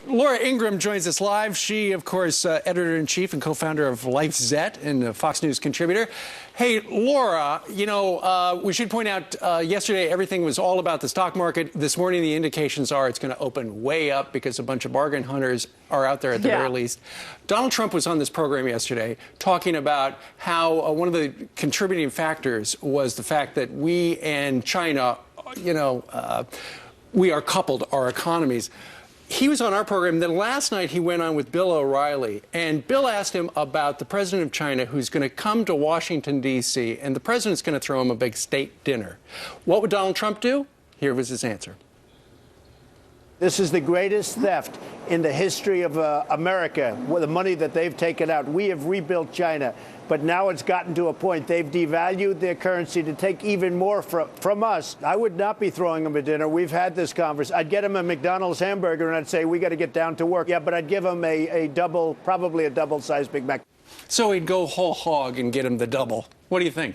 Laura Ingraham joins us live. She, of course, editor-in-chief and co-founder of LifeZette and a Fox News contributor. Hey, Laura, you know, we should point out yesterday everything was all about the stock market. This morning the indications are it's going to open way up because a bunch of bargain hunters are out there at the very least. Donald Trump was on this program yesterday talking about how one of the contributing factors was the fact that we and China, you know, we are coupled, our economies. He was on our program. Then last night he went on with Bill O'Reilly, and Bill asked him about the president of China who's going to come to Washington, D.C., and the president's going to throw him a big state dinner. What would Donald Trump do? Here was his answer. This is the greatest theft in the history of America, with the money that they've taken out. We have rebuilt China, but now it's gotten to a point they've devalued their currency to take even more from us. I would not be throwing them a dinner. We've had this conversation. I'd get him a McDonald's hamburger and I'd say, we got to get down to work. Yeah, but I'd give him a double, probably a double-sized Big Mac. So he'd go whole hog and get him the double. What do you think?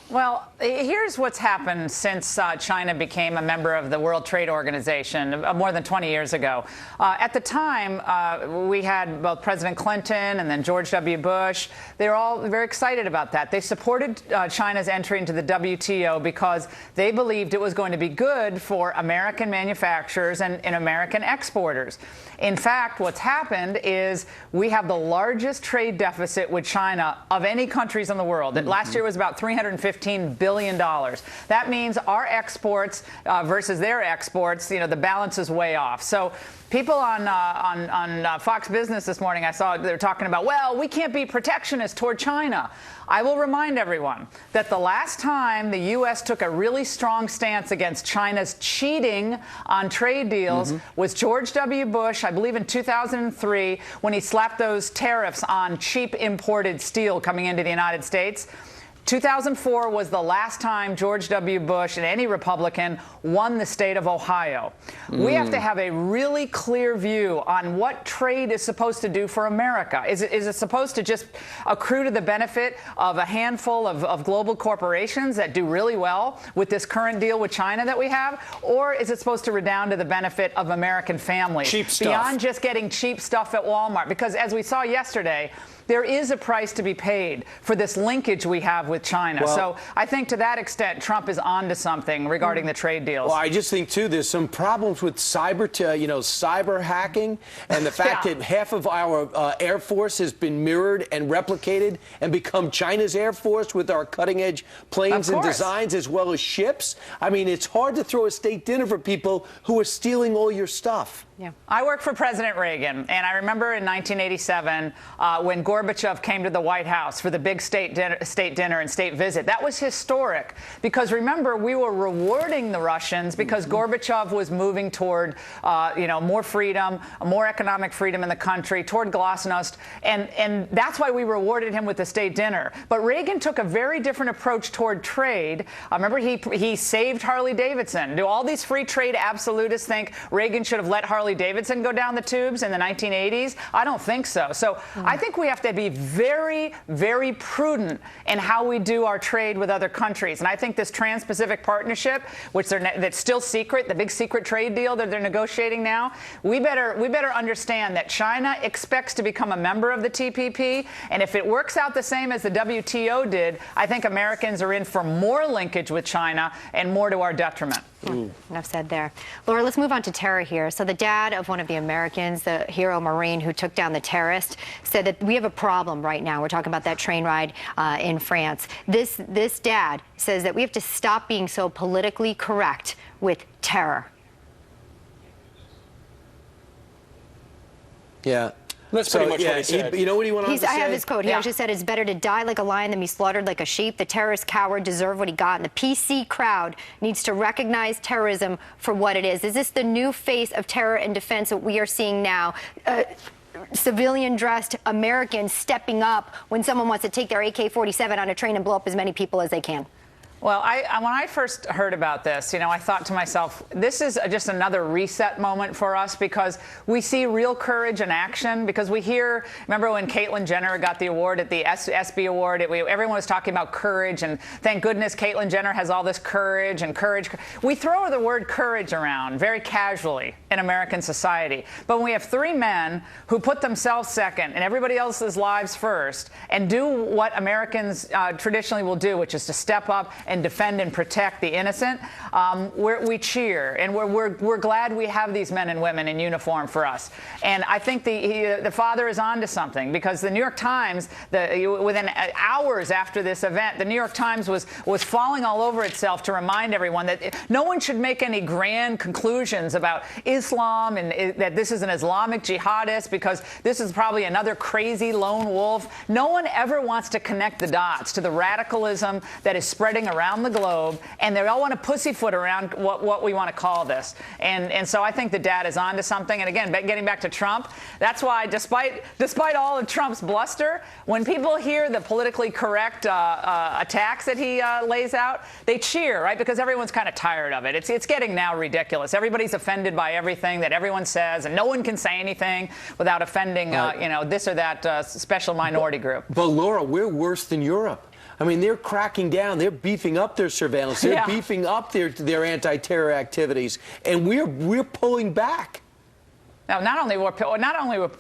Well, here's what's happened since China became a member of the World Trade Organization more than 20 years ago. At the time, we had both President Clinton and then George W. Bush. They were all very excited about that. They supported China's entry into the WTO because they believed it was going to be good for American manufacturers and American exporters. In fact, what's happened is we have the largest trade deficit with China of any countries in the world. Last year was about $315 billion. That means our exports versus their exports, you know, the balance is way off. So people on Fox Business this morning, I saw they were talking about, well, we can't be protectionist toward China. I will remind everyone that the last time the U.S. took a really strong stance against China's cheating on trade deals was George W. Bush, I believe in 2003, when he slapped those tariffs on cheap imported steel coming into the United States. 2004 was the last time George W. Bush and any Republican won the state of Ohio. We have to have a really clear view on what trade is supposed to do for America. Is it supposed to just accrue to the benefit of a handful of global corporations that do really well with this current deal with China that we have? Or is it supposed to redound to the benefit of American families? Cheap stuff. Beyond just getting cheap stuff at Walmart. Because as we saw yesterday, there is a price to be paid for this linkage we have with China. Well, so I think to that extent, Trump is onto something regarding the trade deals. Well, I just think, too, there's some problems with cyber hacking and the fact that half of our Air Force has been mirrored and replicated and become China's Air Force with our cutting-edge planes and designs as well as ships. I mean, it's hard to throw a state dinner for people who are stealing all your stuff. Yeah. I worked for President Reagan, and I remember in 1987 when Gorbachev came to the White House for the big state dinner and state visit. That was historic because, remember, we were rewarding the Russians because Gorbachev was moving toward, more freedom, more economic freedom in the country, toward glasnost, and that's why we rewarded him with the state dinner. But Reagan took a very different approach toward trade. Remember, he saved Harley-Davidson. Do all these free trade absolutists think Reagan should have let Harley-Davidson go down the tubes in the 1980s? I don't think so. So I think we have to be very, very prudent in how we do our trade with other countries. And I think this Trans-Pacific Partnership, which that's still secret, the big secret trade deal that they're negotiating now, we better understand that China expects to become a member of the TPP. And if it works out the same as the WTO did, I think Americans are in for more linkage with China and more to our detriment. Enough said there. Laura, let's move on to terror here. So the dad of one of the Americans, the hero Marine who took down the terrorist, said that we have a problem right now. We're talking about that train ride in France. This dad says that we have to stop being so politically correct with terror. Yeah. That's pretty much what he said. You know what he went on to say? I have his quote. He actually said, it's better to die like a lion than be slaughtered like a sheep. The terrorist coward deserved what he got, and the PC crowd needs to recognize terrorism for what it is. Is this the new face of terror and defense that we are seeing now? Civilian-dressed Americans stepping up when someone wants to take their AK-47 on a train and blow up as many people as they can. Well, when I first heard about this, I thought to myself, this is just another reset moment for us, because we see real courage in action. Because we hear, remember when Caitlyn Jenner got the award at the ESPY Award? Everyone was talking about courage, and thank goodness Caitlyn Jenner has all this courage and courage. We throw the word courage around very casually in American society. But when we have three men who put themselves second and everybody else's lives first and do what Americans traditionally will do, which is to step up and defend and protect the innocent, we cheer, and we're glad we have these men and women in uniform for us. And I think the father is on to something, because the New York Times, within hours after this event, the New York Times was falling all over itself to remind everyone that no one should make any grand conclusions about Islam and that this is an Islamic jihadist because this is probably another crazy lone wolf. No one ever wants to connect the dots to the radicalism that is spreading around the globe, and they all want to pussyfoot around what we want to call this. And so I think the dad is on to something. And again, getting back to Trump, that's why despite all of Trump's bluster, when people hear the politically correct attacks that he lays out, they cheer, right? Because everyone's kind of tired of it. It's getting now ridiculous. Everybody's offended by everything that everyone says, and no one can say anything without offending, this or that special minority group. But Laura, we're worse than Europe. I mean, they're cracking down. They're beefing up their surveillance. They're beefing up their anti-terror activities, and we're pulling back. Now, not only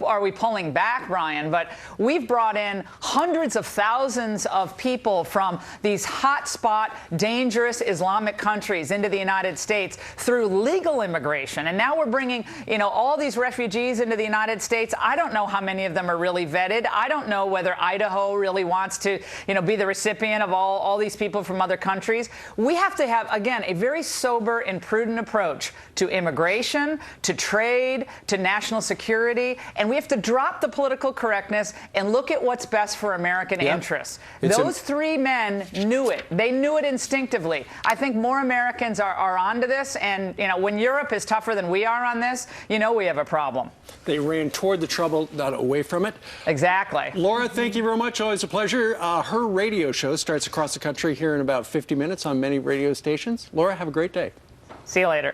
are we pulling back, Brian, but we've brought in hundreds of thousands of people from these hotspot, dangerous Islamic countries into the United States through legal immigration. And now we're bringing, all these refugees into the United States. I don't know how many of them are really vetted. I don't know whether Idaho really wants to, be the recipient of all these people from other countries. We have to have, again, a very sober and prudent approach to immigration, to trade, to national security, and we have to drop the political correctness and look at what's best for American interests. Those three men knew it. They knew it instinctively. I think more Americans are onto this, and when Europe is tougher than we are on this, we have a problem. They ran toward the trouble, not away from it. Exactly. Laura, thank you very much. Always a pleasure. Her radio show starts across the country here in about 50 minutes on many radio stations. Laura, have a great day. See you later.